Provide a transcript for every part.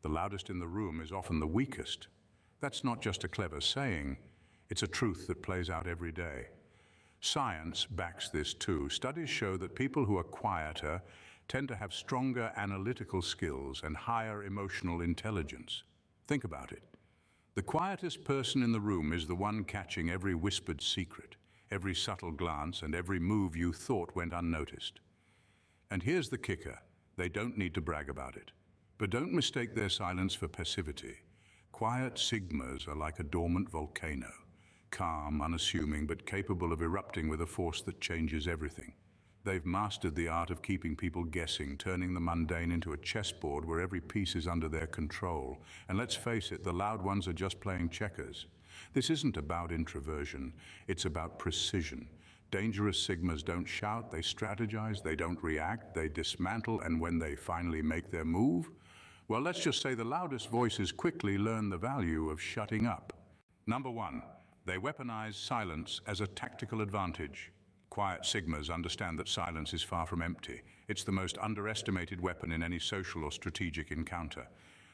The loudest in the room is often the weakest. That's not just a clever saying, it's a truth that plays out every day. Science backs this too. Studies show that people who are quieter tend to have stronger analytical skills and higher emotional intelligence. Think about it. The quietest person in the room is the one catching every whispered secret, every subtle glance, and every move you thought went unnoticed. And here's the kicker, they don't need to brag about it. But don't mistake their silence for passivity. Quiet sigmas are like a dormant volcano, calm, unassuming, but capable of erupting with a force that changes everything. They've mastered the art of keeping people guessing, turning the mundane into a chessboard where every piece is under their control. And let's face it, the loud ones are just playing checkers. This isn't about introversion, it's about precision. Dangerous sigmas don't shout, they strategize, they don't react, they dismantle, and when they finally make their move, well, let's just say the loudest voices quickly learn the value of shutting up. Number one, they weaponize silence as a tactical advantage. Quiet sigmas understand that silence is far from empty. It's the most underestimated weapon in any social or strategic encounter.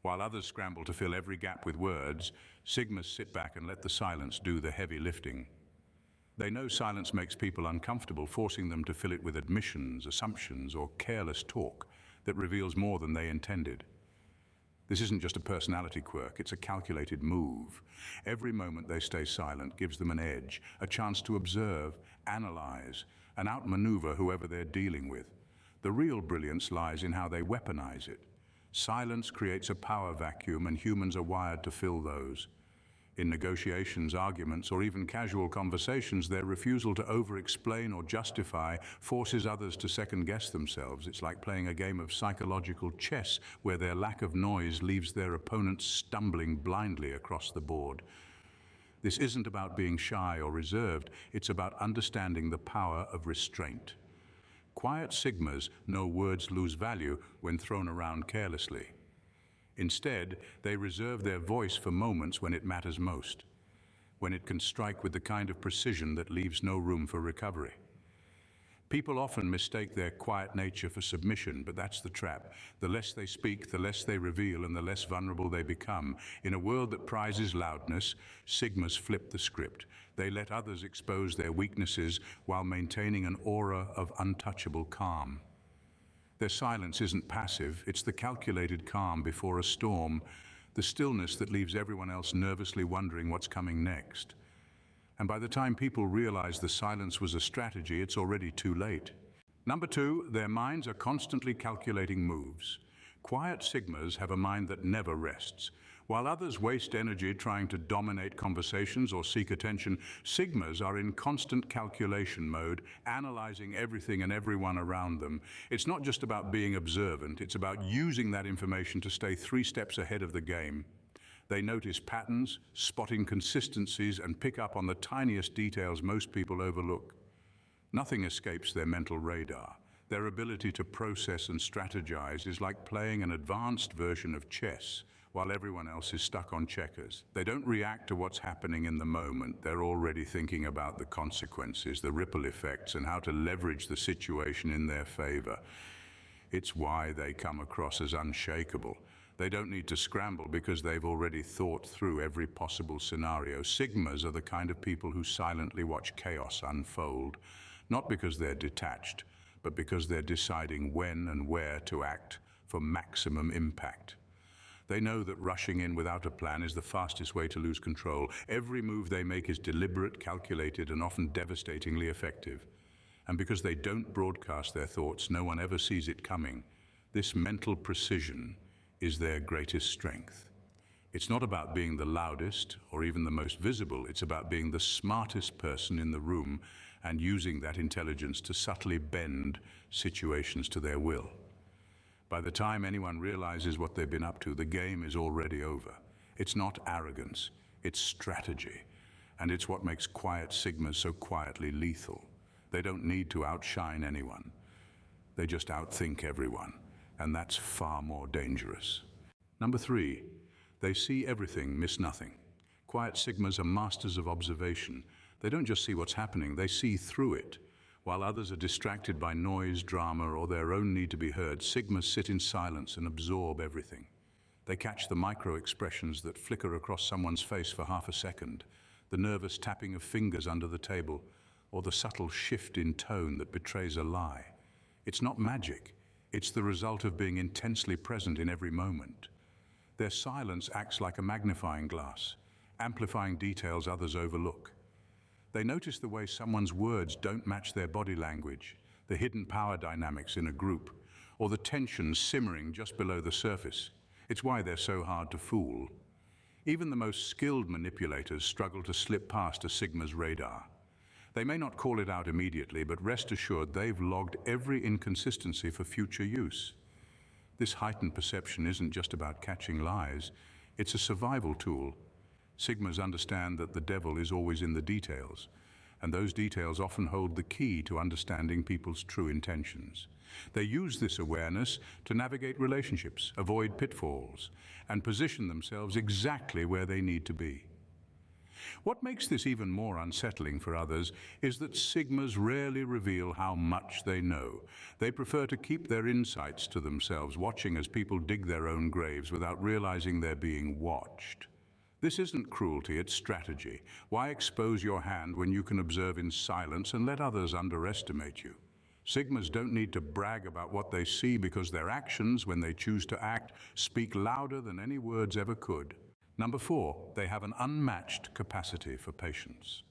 While others scramble to fill every gap with words, sigmas sit back and let the silence do the heavy lifting. They know silence makes people uncomfortable, forcing them to fill it with admissions, assumptions, or careless talk that reveals more than they intended. This isn't just a personality quirk, it's a calculated move. Every moment they stay silent gives them an edge, a chance to observe, analyze, and outmaneuver whoever they're dealing with. The real brilliance lies in how they weaponize it. Silence creates a power vacuum, and humans are wired to fill those. In negotiations, arguments, or even casual conversations, their refusal to over-explain or justify forces others to second-guess themselves. It's like playing a game of psychological chess where their lack of noise leaves their opponents stumbling blindly across the board. This isn't about being shy or reserved, it's about understanding the power of restraint. Quiet sigmas know words lose value when thrown around carelessly. Instead, they reserve their voice for moments when it matters most, when it can strike with the kind of precision that leaves no room for recovery. People often mistake their quiet nature for submission, but that's the trap. The less they speak, the less they reveal, and the less vulnerable they become. In a world that prizes loudness, sigmas flip the script. They let others expose their weaknesses while maintaining an aura of untouchable calm. Their silence isn't passive, it's the calculated calm before a storm, the stillness that leaves everyone else nervously wondering what's coming next. And by the time people realize the silence was a strategy, it's already too late. Number two, their minds are constantly calculating moves. Quiet sigmas have a mind that never rests. While others waste energy trying to dominate conversations or seek attention, sigmas are in constant calculation mode, analyzing everything and everyone around them. It's not just about being observant, it's about using that information to stay 3 steps ahead of the game. They notice patterns, spotting consistencies, and pick up on the tiniest details most people overlook. Nothing escapes their mental radar. Their ability to process and strategize is like playing an advanced version of chess while everyone else is stuck on checkers. They don't react to what's happening in the moment. They're already thinking about the consequences, the ripple effects, and how to leverage the situation in their favor. It's why they come across as unshakable. They don't need to scramble because they've already thought through every possible scenario. Sigmas are the kind of people who silently watch chaos unfold, not because they're detached, but because they're deciding when and where to act for maximum impact. They know that rushing in without a plan is the fastest way to lose control. Every move they make is deliberate, calculated, and often devastatingly effective. And because they don't broadcast their thoughts, no one ever sees it coming. This mental precision is their greatest strength. It's not about being the loudest or even the most visible. It's about being the smartest person in the room and using that intelligence to subtly bend situations to their will. By the time anyone realizes what they've been up to, the game is already over. It's not arrogance, it's strategy. And it's what makes quiet sigmas so quietly lethal. They don't need to outshine anyone. They just outthink everyone. And that's far more dangerous. Number 3. They see everything, miss nothing. Quiet sigmas are masters of observation. They don't just see what's happening, they see through it. While others are distracted by noise, drama, or their own need to be heard, sigmas sit in silence and absorb everything. They catch the micro-expressions that flicker across someone's face for half a second, the nervous tapping of fingers under the table, or the subtle shift in tone that betrays a lie. It's not magic, it's the result of being intensely present in every moment. Their silence acts like a magnifying glass, amplifying details others overlook. They notice the way someone's words don't match their body language, the hidden power dynamics in a group, or the tension simmering just below the surface. It's why they're so hard to fool. Even the most skilled manipulators struggle to slip past a Sigma's radar. They may not call it out immediately, but rest assured they've logged every inconsistency for future use. This heightened perception isn't just about catching lies, it's a survival tool. Sigmas understand that the devil is always in the details, and those details often hold the key to understanding people's true intentions. They use this awareness to navigate relationships, avoid pitfalls, and position themselves exactly where they need to be. What makes this even more unsettling for others is that Sigmas rarely reveal how much they know. They prefer to keep their insights to themselves, watching as people dig their own graves without realizing they're being watched. This isn't cruelty, it's strategy. Why expose your hand when you can observe in silence and let others underestimate you? Sigmas don't need to brag about what they see because their actions, when they choose to act, speak louder than any words ever could. Number 4, they have an unmatched capacity for patience.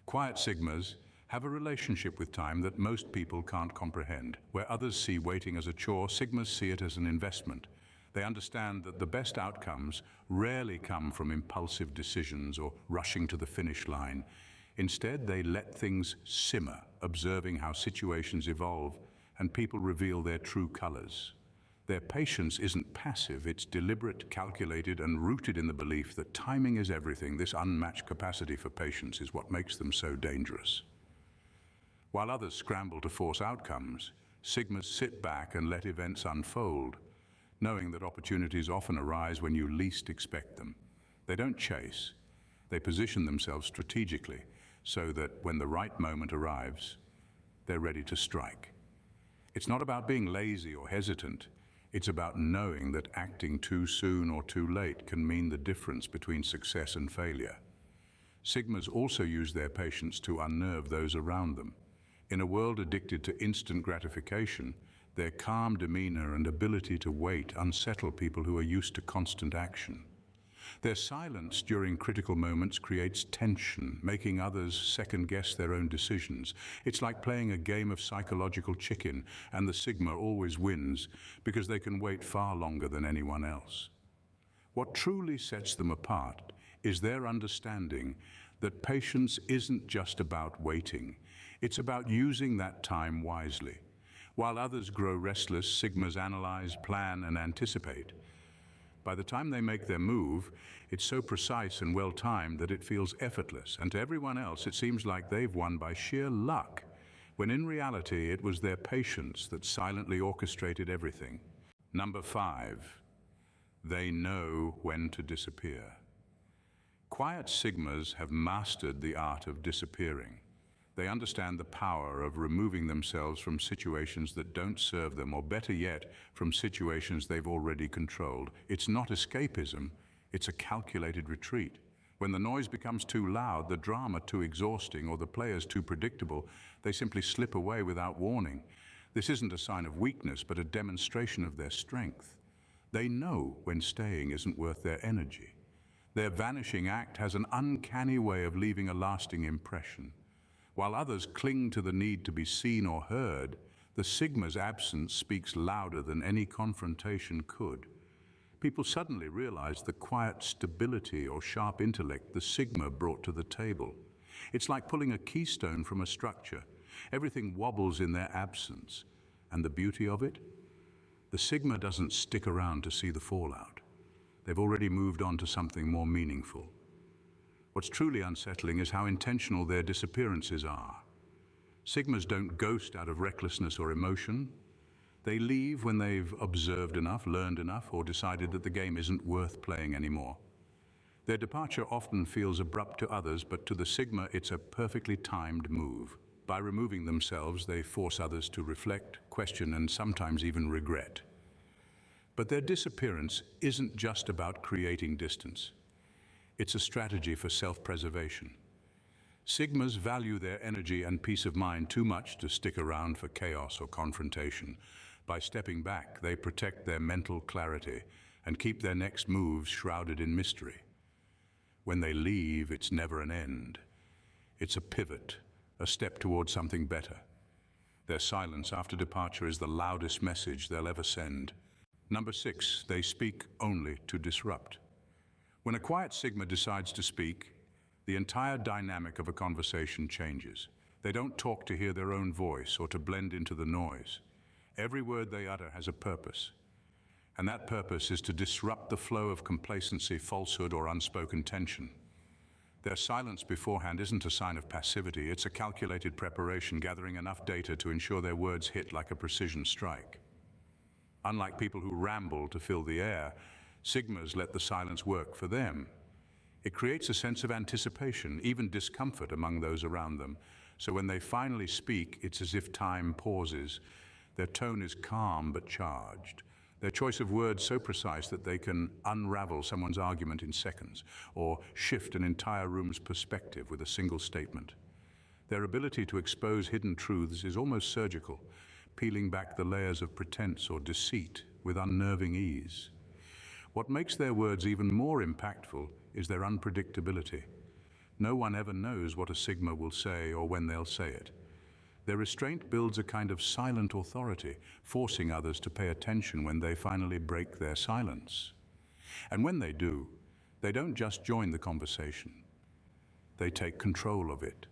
Quiet Sigmas have a relationship with time that most people can't comprehend. Where others see waiting as a chore, Sigmas see it as an investment. They understand that the best outcomes rarely come from impulsive decisions or rushing to the finish line. Instead, they let things simmer, observing how situations evolve and people reveal their true colors. Their patience isn't passive, it's deliberate, calculated, and rooted in the belief that timing is everything. This unmatched capacity for patience is what makes them so dangerous. While others scramble to force outcomes, Sigmas sit back and let events unfold, knowing that opportunities often arise when you least expect them. They don't chase, they position themselves strategically so that when the right moment arrives, they're ready to strike. It's not about being lazy or hesitant, it's about knowing that acting too soon or too late can mean the difference between success and failure. Sigmas also use their patience to unnerve those around them. In a world addicted to instant gratification, their calm demeanor and ability to wait unsettle people who are used to constant action. Their silence during critical moments creates tension, making others second-guess their own decisions. It's like playing a game of psychological chicken, and the Sigma always wins because they can wait far longer than anyone else. What truly sets them apart is their understanding that patience isn't just about waiting, it's about using that time wisely. While others grow restless, Sigmas analyze, plan, and anticipate. By the time they make their move, it's so precise and well-timed that it feels effortless, and to everyone else it seems like they've won by sheer luck, when in reality it was their patience that silently orchestrated everything. Number 5, they know when to disappear. Quiet Sigmas have mastered the art of disappearing. They understand the power of removing themselves from situations that don't serve them, or better yet, from situations they've already controlled. It's not escapism, it's a calculated retreat. When the noise becomes too loud, the drama too exhausting, or the players too predictable, they simply slip away without warning. This isn't a sign of weakness, but a demonstration of their strength. They know when staying isn't worth their energy. Their vanishing act has an uncanny way of leaving a lasting impression. While others cling to the need to be seen or heard, the Sigma's absence speaks louder than any confrontation could. People suddenly realize the quiet stability or sharp intellect the Sigma brought to the table. It's like pulling a keystone from a structure. Everything wobbles in their absence. And the beauty of it? The Sigma doesn't stick around to see the fallout. They've already moved on to something more meaningful. What's truly unsettling is how intentional their disappearances are. Sigmas don't ghost out of recklessness or emotion. They leave when they've observed enough, learned enough, or decided that the game isn't worth playing anymore. Their departure often feels abrupt to others, but to the Sigma it's a perfectly timed move. By removing themselves, they force others to reflect, question, and sometimes even regret. But their disappearance isn't just about creating distance. It's a strategy for self-preservation. Sigmas value their energy and peace of mind too much to stick around for chaos or confrontation. By stepping back, they protect their mental clarity and keep their next moves shrouded in mystery. When they leave, it's never an end. It's a pivot, a step toward something better. Their silence after departure is the loudest message they'll ever send. Number 6, they speak only to disrupt. When a quiet Sigma decides to speak, the entire dynamic of a conversation changes. They don't talk to hear their own voice or to blend into the noise. Every word they utter has a purpose, and that purpose is to disrupt the flow of complacency, falsehood, or unspoken tension. Their silence beforehand isn't a sign of passivity, it's a calculated preparation, gathering enough data to ensure their words hit like a precision strike. Unlike people who ramble to fill the air, Sigmas let the silence work for them. It creates a sense of anticipation, even discomfort among those around them. So when they finally speak, it's as if time pauses. Their tone is calm but charged. Their choice of words so precise that they can unravel someone's argument in seconds, or shift an entire room's perspective with a single statement. Their ability to expose hidden truths is almost surgical, peeling back the layers of pretense or deceit with unnerving ease. What makes their words even more impactful is their unpredictability. No one ever knows what a Sigma will say or when they'll say it. Their restraint builds a kind of silent authority, forcing others to pay attention when they finally break their silence. And when they do, they don't just join the conversation, they take control of it.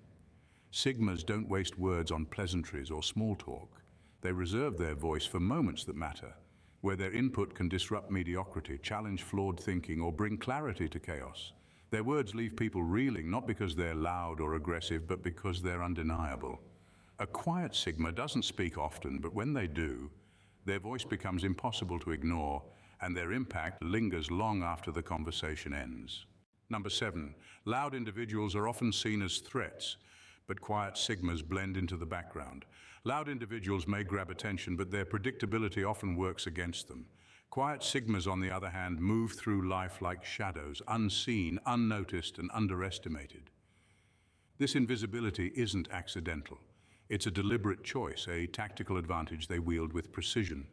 Sigmas don't waste words on pleasantries or small talk. They reserve their voice for moments that matter, where their input can disrupt mediocrity, challenge flawed thinking, or bring clarity to chaos. Their words leave people reeling, not because they're loud or aggressive, but because they're undeniable. A quiet Sigma doesn't speak often, but when they do, their voice becomes impossible to ignore, and their impact lingers long after the conversation ends. Number 7, loud individuals are often seen as threats, but quiet Sigmas blend into the background. Loud individuals may grab attention, but their predictability often works against them. Quiet Sigmas, on the other hand, move through life like shadows, unseen, unnoticed, and underestimated. This invisibility isn't accidental. It's a deliberate choice, a tactical advantage they wield with precision.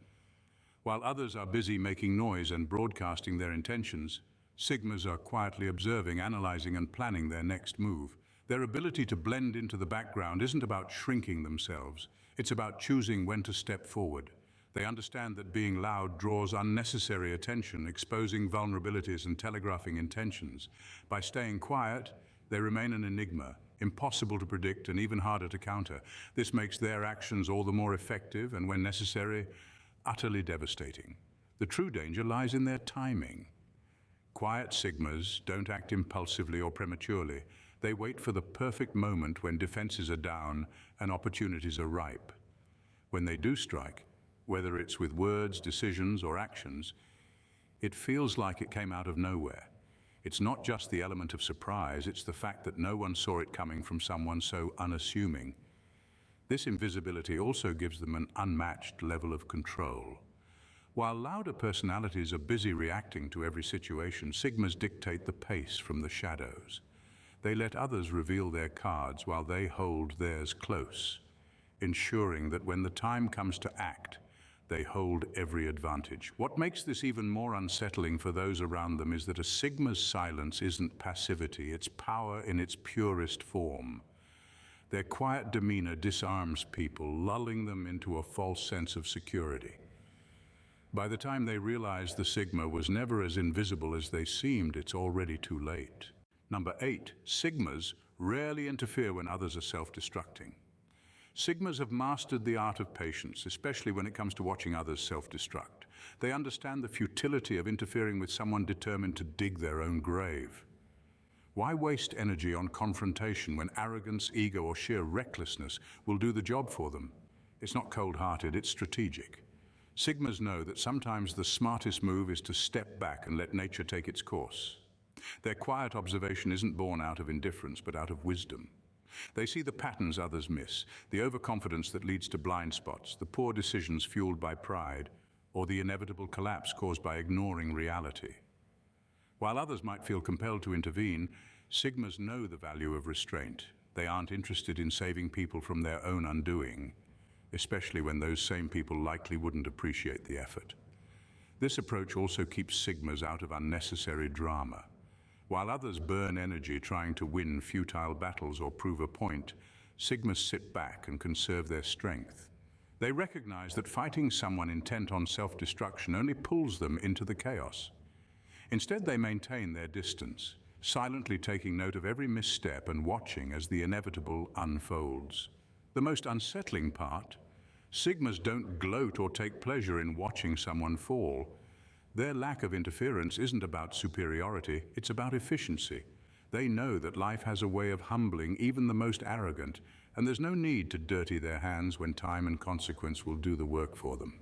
While others are busy making noise and broadcasting their intentions, Sigmas are quietly observing, analyzing, and planning their next move. Their ability to blend into the background isn't about shrinking themselves. It's about choosing when to step forward. They understand that being loud draws unnecessary attention, exposing vulnerabilities and telegraphing intentions. By staying quiet, they remain an enigma, impossible to predict and even harder to counter. This makes their actions all the more effective and, when necessary, utterly devastating. The true danger lies in their timing. Quiet Sigmas don't act impulsively or prematurely. They wait for the perfect moment when defenses are down and opportunities are ripe. When they do strike, whether it's with words, decisions, or actions, it feels like it came out of nowhere. It's not just the element of surprise, it's the fact that no one saw it coming from someone so unassuming. This invisibility also gives them an unmatched level of control. While louder personalities are busy reacting to every situation, Sigmas dictate the pace from the shadows. They let others reveal their cards while they hold theirs close, ensuring that when the time comes to act, they hold every advantage. What makes this even more unsettling for those around them is that a Sigma's silence isn't passivity, it's power in its purest form. Their quiet demeanor disarms people, lulling them into a false sense of security. By the time they realize the Sigma was never as invisible as they seemed, it's already too late. Number 8, Sigmas rarely interfere when others are self-destructing. Sigmas have mastered the art of patience, especially when it comes to watching others self-destruct. They understand the futility of interfering with someone determined to dig their own grave. Why waste energy on confrontation when arrogance, ego, or sheer recklessness will do the job for them? It's not cold-hearted, it's strategic. Sigmas know that sometimes the smartest move is to step back and let nature take its course. Their quiet observation isn't born out of indifference, but out of wisdom. They see the patterns others miss, the overconfidence that leads to blind spots, the poor decisions fueled by pride, or the inevitable collapse caused by ignoring reality. While others might feel compelled to intervene, Sigmas know the value of restraint. They aren't interested in saving people from their own undoing, especially when those same people likely wouldn't appreciate the effort. This approach also keeps Sigmas out of unnecessary drama. While others burn energy trying to win futile battles or prove a point, Sigmas sit back and conserve their strength. They recognize that fighting someone intent on self-destruction only pulls them into the chaos. Instead, they maintain their distance, silently taking note of every misstep and watching as the inevitable unfolds. The most unsettling part, Sigmas don't gloat or take pleasure in watching someone fall. Their lack of interference isn't about superiority, it's about efficiency. They know that life has a way of humbling even the most arrogant, and there's no need to dirty their hands when time and consequence will do the work for them.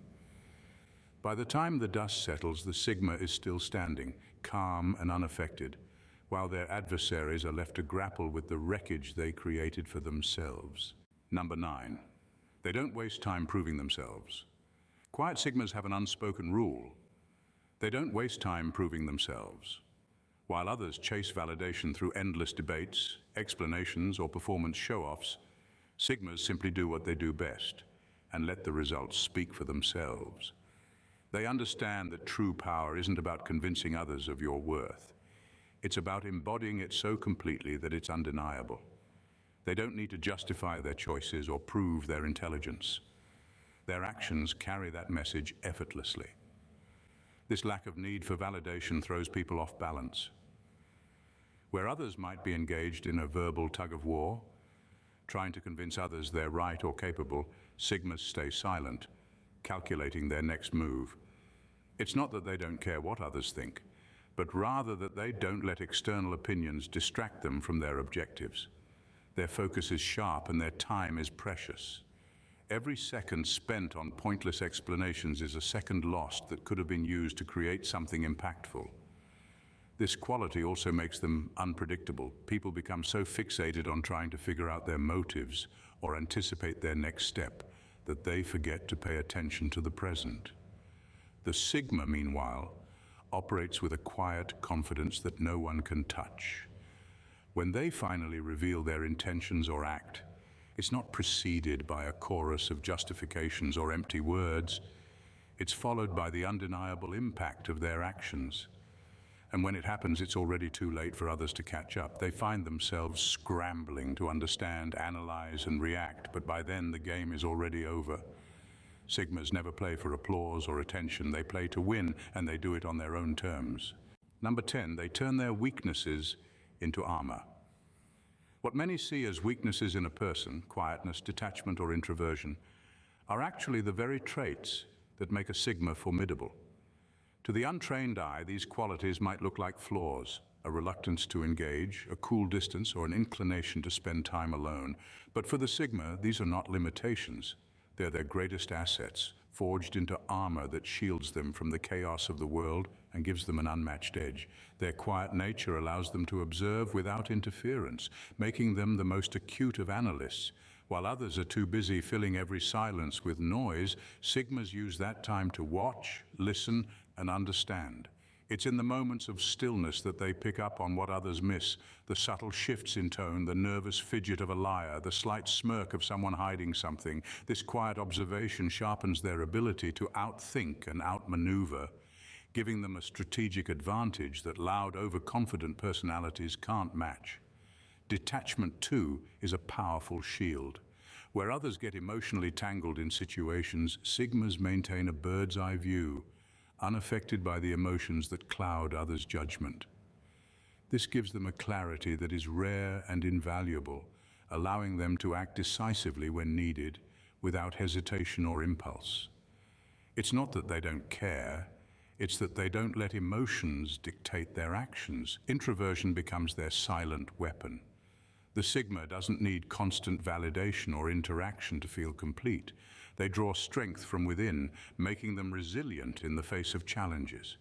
By the time the dust settles, the Sigma is still standing, calm and unaffected, while their adversaries are left to grapple with the wreckage they created for themselves. Number 9. They don't waste time proving themselves. Quiet Sigmas have an unspoken rule. They don't waste time proving themselves. While others chase validation through endless debates, explanations, or performance show-offs, Sigmas simply do what they do best and let the results speak for themselves. They understand that true power isn't about convincing others of your worth. It's about embodying it so completely that it's undeniable. They don't need to justify their choices or prove their intelligence. Their actions carry that message effortlessly. This lack of need for validation throws people off balance. Where others might be engaged in a verbal tug-of-war, trying to convince others they're right or capable, Sigmas stay silent, calculating their next move. It's not that they don't care what others think, but rather that they don't let external opinions distract them from their objectives. Their focus is sharp and their time is precious. Every second spent on pointless explanations is a second lost that could have been used to create something impactful. This quality also makes them unpredictable. People become so fixated on trying to figure out their motives or anticipate their next step that they forget to pay attention to the present. The Sigma, meanwhile, operates with a quiet confidence that no one can touch. When they finally reveal their intentions or act, it's not preceded by a chorus of justifications or empty words. It's followed by the undeniable impact of their actions. And when it happens, it's already too late for others to catch up. They find themselves scrambling to understand, analyze, and react, but by then the game is already over. Sigmas never play for applause or attention. They play to win, and they do it on their own terms. Number 10, they turn their weaknesses into armor. What many see as weaknesses in a person, quietness, detachment, or introversion, are actually the very traits that make a Sigma formidable. To the untrained eye, these qualities might look like flaws, a reluctance to engage, a cool distance, or an inclination to spend time alone. But for the Sigma, these are not limitations. They're their greatest assets, forged into armor that shields them from the chaos of the world and gives them an unmatched edge. Their quiet nature allows them to observe without interference, making them the most acute of analysts. While others are too busy filling every silence with noise, Sigmas use that time to watch, listen, and understand. It's in the moments of stillness that they pick up on what others miss, the subtle shifts in tone, the nervous fidget of a liar, the slight smirk of someone hiding something. This quiet observation sharpens their ability to outthink and outmaneuver, giving them a strategic advantage that loud, overconfident personalities can't match. Detachment, too, is a powerful shield. Where others get emotionally tangled in situations, Sigmas maintain a bird's-eye view, unaffected by the emotions that cloud others' judgment. This gives them a clarity that is rare and invaluable, allowing them to act decisively when needed, without hesitation or impulse. It's not that they don't care, it's that they don't let emotions dictate their actions. Introversion becomes their silent weapon. The Sigma doesn't need constant validation or interaction to feel complete. They draw strength from within, making them resilient in the face of challenges.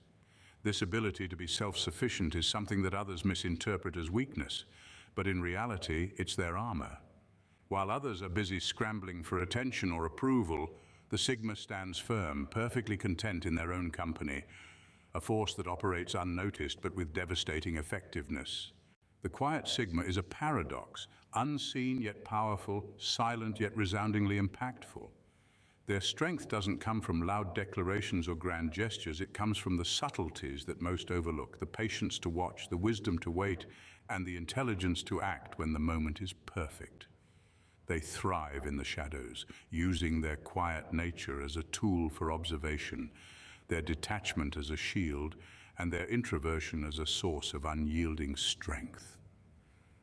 This ability to be self-sufficient is something that others misinterpret as weakness, but in reality, it's their armor. While others are busy scrambling for attention or approval, The Sigma stands firm, perfectly content in their own company, a force that operates unnoticed but with devastating effectiveness. The quiet Sigma is a paradox, unseen yet powerful, silent yet resoundingly impactful. Their strength doesn't come from loud declarations or grand gestures, it comes from the subtleties that most overlook, the patience to watch, the wisdom to wait, and the intelligence to act when the moment is perfect. They thrive in the shadows, using their quiet nature as a tool for observation, their detachment as a shield, and their introversion as a source of unyielding strength.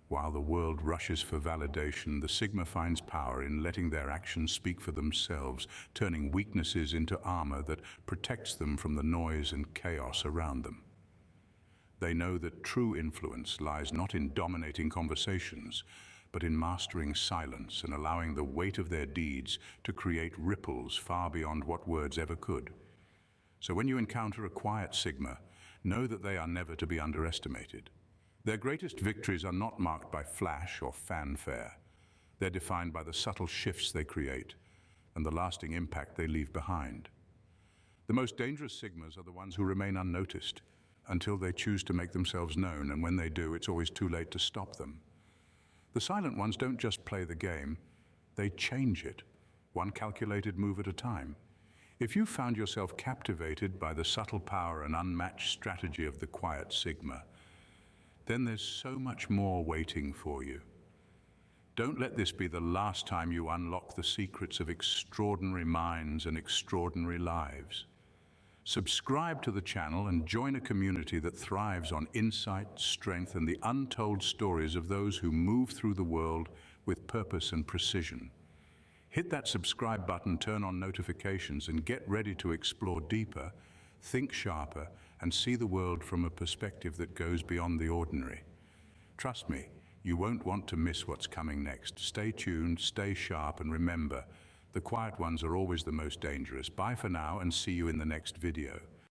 While the world rushes for validation, the Sigma finds power in letting their actions speak for themselves, turning weaknesses into armor that protects them from the noise and chaos around them. They know that true influence lies not in dominating conversations, but in mastering silence and allowing the weight of their deeds to create ripples far beyond what words ever could. So when you encounter a quiet Sigma, know that they are never to be underestimated. Their greatest victories are not marked by flash or fanfare. They're defined by the subtle shifts they create and the lasting impact they leave behind. The most dangerous Sigmas are the ones who remain unnoticed until they choose to make themselves known, and when they do, it's always too late to stop them. The silent ones don't just play the game, they change it, one calculated move at a time. If you found yourself captivated by the subtle power and unmatched strategy of the quiet Sigma, then there's so much more waiting for you. Don't let this be the last time you unlock the secrets of extraordinary minds and extraordinary lives. Subscribe to the channel and join a community that thrives on insight, strength, and the untold stories of those who move through the world with purpose and precision. Hit that subscribe button, turn on notifications, and get ready to explore deeper, think sharper, and see the world from a perspective that goes beyond the ordinary. Trust me, you won't want to miss what's coming next. Stay tuned, stay sharp, and remember, the quiet ones are always the most dangerous. Bye for now and see you in the next video.